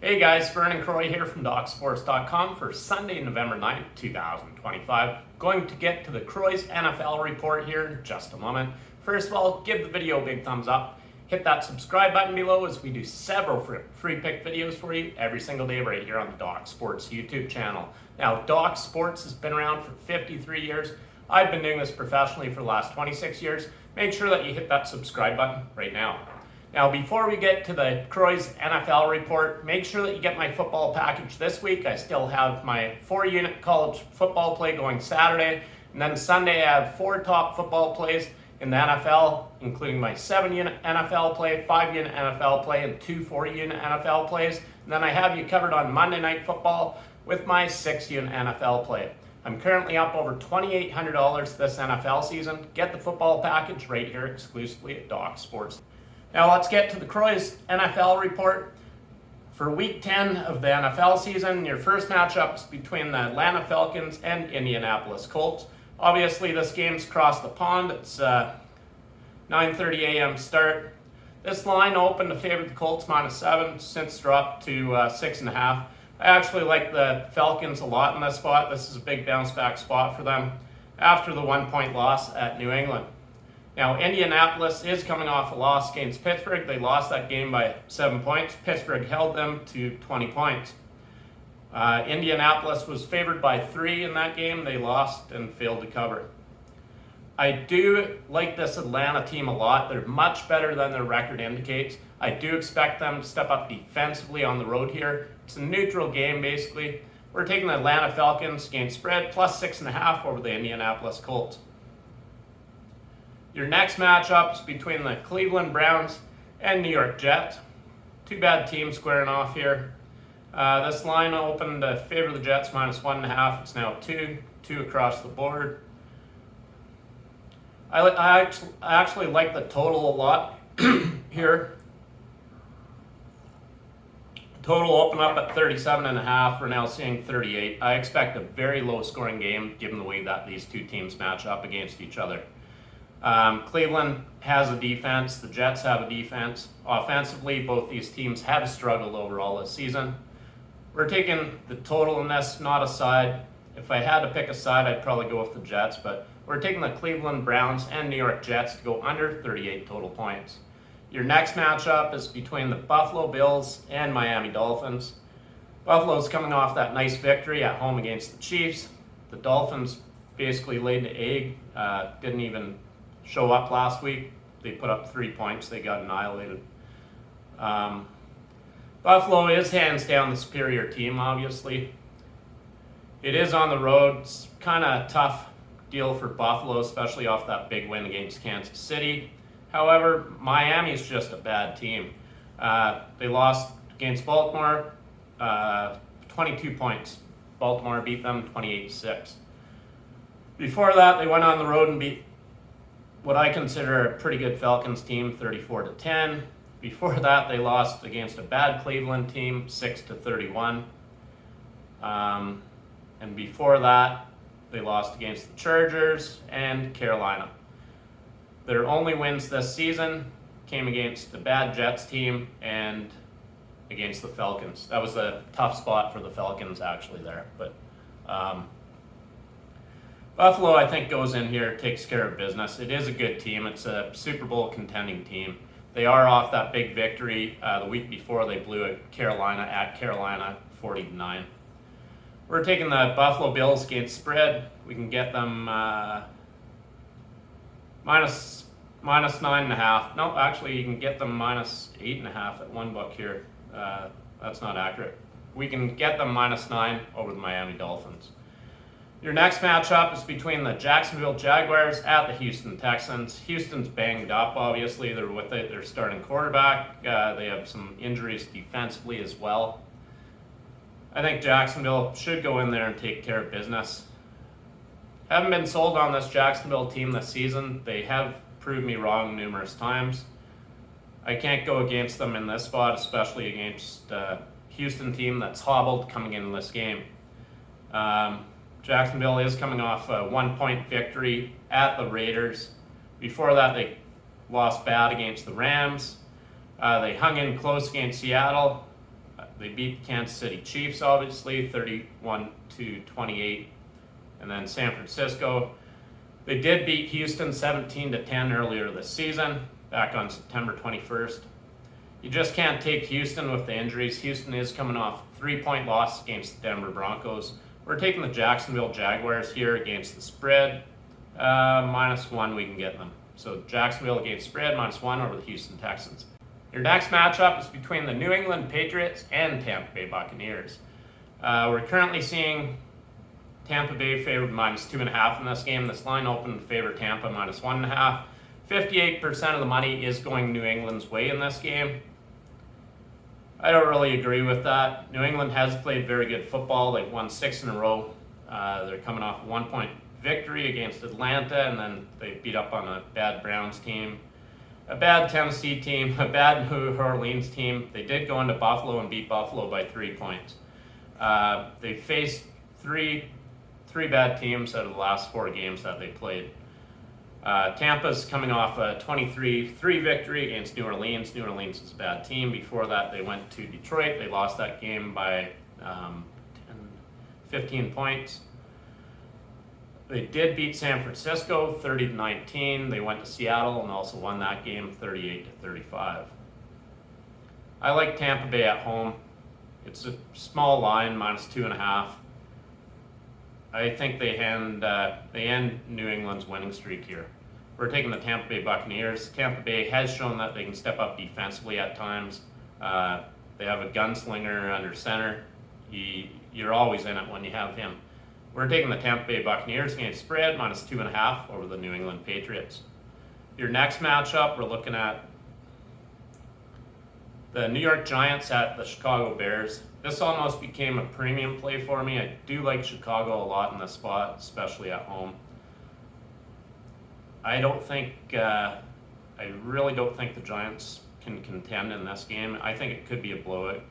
Hey guys, Vernon here from DocSports.com for Sunday, November 9th, 2025. Going to get to the Croy's NFL report here in just a moment. First of all, give the video a big thumbs up. Hit that subscribe button below as we do several free pick videos for you every single day right here on the Doc Sports YouTube channel. Now, Doc Sports has been around for 53 years. I've been doing this professionally for the last 26 years. Make sure that you hit that subscribe button right now. Now, before we get to the Croy's NFL report, make sure that you get my football package this week. I still have my 4-unit college football play going Saturday, and then Sunday I have 4 top football plays in the NFL, including my 7-unit NFL play, 5-unit NFL play, and 2 4-unit NFL plays. And then I have you covered on Monday Night Football with my 6-unit NFL play. I'm currently up over $2,800 this NFL season. Get the football package right here exclusively at Doc Sports. Now let's get to the Croy's NFL report. For Week 10 of the NFL season, your first matchup is between the Atlanta Falcons and Indianapolis Colts. Obviously, this game's across the pond. It's 9:30 a.m. start. This line opened to favor the Colts -7, since dropped to 6.5. I actually like the Falcons a lot in this spot. This is a big bounce back spot for them after the 1-point loss at New England. Now, Indianapolis is coming off a loss against Pittsburgh. They lost that game by 7 points. Pittsburgh held them to 20 points. Indianapolis was favored by 3 in that game. They lost and failed to cover. I do like this Atlanta team a lot. They're much better than their record indicates. I do expect them to step up defensively on the road here. It's a neutral game, basically. We're taking the Atlanta Falcons game spread plus 6.5 over the Indianapolis Colts. Your next matchup is between the Cleveland Browns and New York Jets. Two bad teams squaring off here. This line opened to favor the Jets -1.5. It's now 2 across the board. I actually like the total a lot here. Total opened up at 37.5. We're now seeing 38. I expect a very low scoring game given the way that these two teams match up against each other. Cleveland has a defense. The Jets have a defense. Offensively, both these teams have struggled overall this season. We're taking the total in this, not a side. If I had to pick a side, I'd probably go with the Jets, but we're taking the Cleveland Browns and New York Jets to go under 38 total points. Your next matchup is between the Buffalo Bills and Miami Dolphins. Buffalo's coming off that nice victory at home against the Chiefs. The Dolphins basically laid an egg, didn't even show up last week. They put up 3 points. They got annihilated. Buffalo is hands down the superior team, obviously. It is on the road. It's kind of a tough deal for Buffalo, especially off that big win against Kansas City. However, Miami's just a bad team. They lost against Baltimore, 22 points. Baltimore beat them 28-6. Before that, they went on the road and beat what I consider a pretty good Falcons team, 34-10. Before that, they lost against a bad Cleveland team, 6-31. And before that, they lost against the Chargers and Carolina. Their only wins this season came against the bad Jets team and against the Falcons. That was a tough spot for the Falcons actually there, but Buffalo, I think, goes in here, takes care of business. It is a good team. It's a Super Bowl contending team. They are off that big victory the week before. They blew at Carolina 40-9. We're taking the Buffalo Bills against spread. We can get them minus 9.5. No, actually, you can get them minus 8.5 at one book here. That's not accurate. We can get them -9 over the Miami Dolphins. Your next matchup is between the Jacksonville Jaguars at the Houston Texans. Houston's banged up, obviously. They're with it. They're starting quarterback. They have some injuries defensively as well. I think Jacksonville should go in there and take care of business. Haven't been sold on this Jacksonville team this season. They have proved me wrong numerous times. I can't go against them in this spot, especially against a Houston team that's hobbled coming into this game. Jacksonville is coming off a 1-point victory at the Raiders. Before that, they lost bad against the Rams. They hung in close against Seattle. They beat Kansas City Chiefs, obviously, 31-28. And then San Francisco, they did beat Houston 17-10 earlier this season, back on September 21st. You just can't take Houston with the injuries. Houston is coming off a 3-point loss against the Denver Broncos. We're taking the Jacksonville Jaguars here against the spread. -1 we can get them. So Jacksonville against spread, -1 over the Houston Texans. Your next matchup is between the New England Patriots and Tampa Bay Buccaneers. We're currently seeing Tampa Bay favored -2.5 in this game. This line opened to favor Tampa -1.5. 58% of the money is going New England's way in this game. I don't really agree with that. New England has played very good football. They've won 6 in a row. They're coming off a 1-point victory against Atlanta, and then they beat up on a bad Browns team, a bad Tennessee team, a bad New Orleans team. They did go into Buffalo and beat Buffalo by 3 points. They faced three bad teams out of the last 4 games that they played. Tampa's coming off a 23-3 victory against New Orleans. New Orleans is a bad team. Before that, they went to Detroit. They lost that game by 15 points. They did beat San Francisco 30-19. They went to Seattle and also won that game 38-35. I like Tampa Bay at home. It's a small line, -2.5. I think they end New England's winning streak here. We're taking the Tampa Bay Buccaneers. Tampa Bay has shown that they can step up defensively at times. They have a gunslinger under center. You're always in it when you have him. We're taking the Tampa Bay Buccaneers against spread, -2.5 over the New England Patriots. Your next matchup, we're looking at the New York Giants at the Chicago Bears. This almost became a premium play for me. I do like Chicago a lot in this spot, especially at home. I really don't think the Giants can contend in this game. I think it could be a blowout.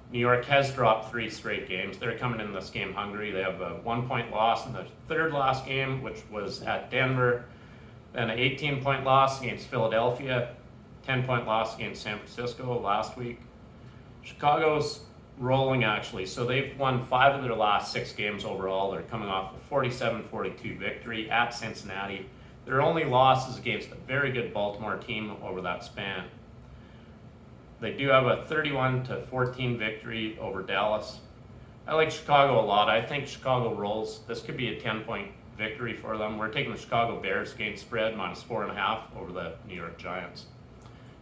New York has dropped 3 straight games. They're coming in this game hungry. They have a 1-point loss in the third last game, which was at Denver, then an 18-point loss against Philadelphia, 10-point loss against San Francisco last week. Chicago's rolling, actually. So they've won 5 of their last 6 games overall. They're coming off a 47-42 victory at Cincinnati. Their only loss is against a very good Baltimore team over that span. They do have a 31-14 victory over Dallas. I like Chicago a lot. I think Chicago rolls. This could be a 10-point victory for them. We're taking the Chicago Bears against spread, -4.5 over the New York Giants.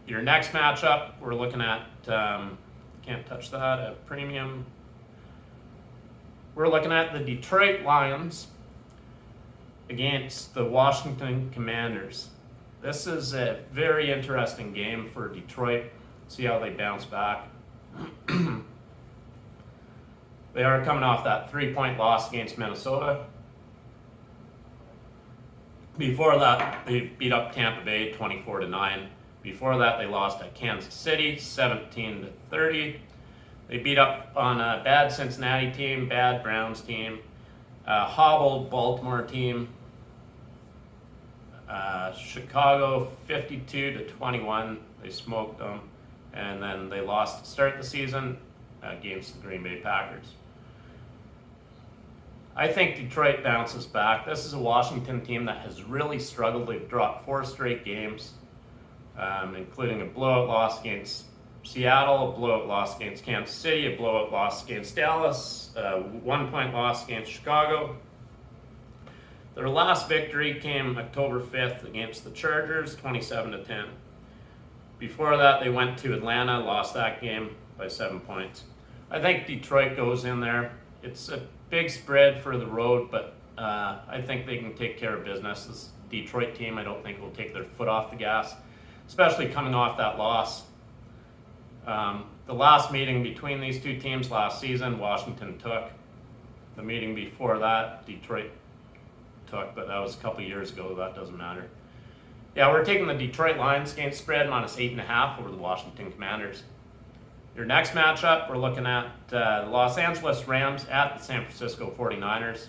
Your next matchup, we're looking at, can't touch that, at premium. We're looking at the Detroit Lions against the Washington Commanders. This is a very interesting game for Detroit. See how they bounce back. They are coming off that 3-point loss against Minnesota. Before that, they beat up Tampa Bay 24-9. Before that, they lost at Kansas City 17-30. They beat up on a bad Cincinnati team, bad Browns team, hobbled Baltimore team. Chicago 52-21. They smoked them. And then they lost to start the season against the Green Bay Packers. I think Detroit bounces back. This is a Washington team that has really struggled. They've dropped 4 straight games, including a blowout loss against Seattle, a blowout loss against Kansas City, a blowout loss against Dallas, a 1-point loss against Chicago. Their last victory came October 5th against the Chargers, 27-10. Before that, they went to Atlanta, lost that game by 7 points. I think Detroit goes in there. It's a big spread for the road, but I think they can take care of business. This Detroit team, I don't think, will take their foot off the gas, especially coming off that loss. The last meeting between these two teams last season, Washington took. The meeting before that, Detroit took, but that was a couple years ago. That doesn't matter. Yeah, we're taking the Detroit Lions against spread, -8.5 over the Washington Commanders. Your next matchup, we're looking at the Los Angeles Rams at the San Francisco 49ers.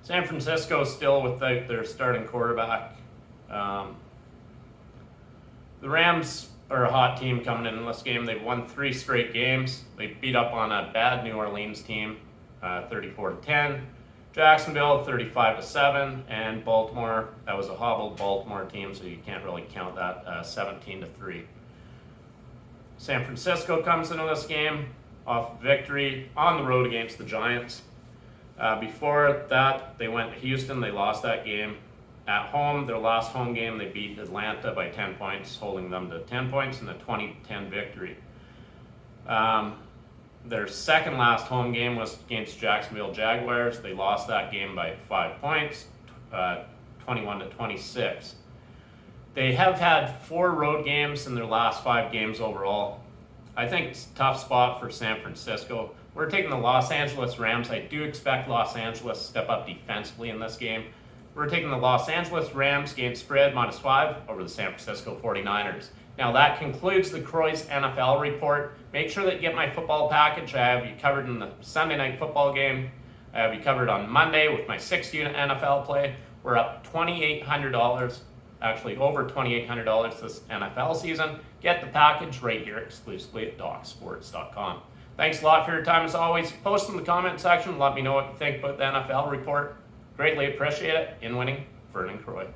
San Francisco still without their starting quarterback. The Rams are a hot team coming in this game. They've won 3 straight games. They beat up on a bad New Orleans team, 34-10. Jacksonville, 35-7, and Baltimore. That was a hobbled Baltimore team, so you can't really count that. 17-3. San Francisco comes into this game off victory on the road against the Giants. Before that, they went to Houston. They lost that game. At home, their last home game, they beat Atlanta by 10 points, holding them to 10 points in a 20-10 victory. Their second last home game was against Jacksonville Jaguars. They lost that game by 5 points, 21-26. They have had 4 road games in their last 5 games overall. I think it's a tough spot for San Francisco. We're taking the Los Angeles Rams. I do expect Los Angeles to step up defensively in this game. We're taking the Los Angeles Rams game spread -5 over the San Francisco 49ers. Now that concludes the Croy's NFL report. Make sure that you get my football package. I have you covered in the Sunday night football game. I have you covered on Monday with my 6-unit NFL play. We're up $2,800, actually over $2,800 this NFL season. Get the package right here exclusively at DocSports.com. Thanks a lot for your time as always. Post in the comment section. Let me know what you think about the NFL report. Greatly appreciate it. In winning, Vernon Croy.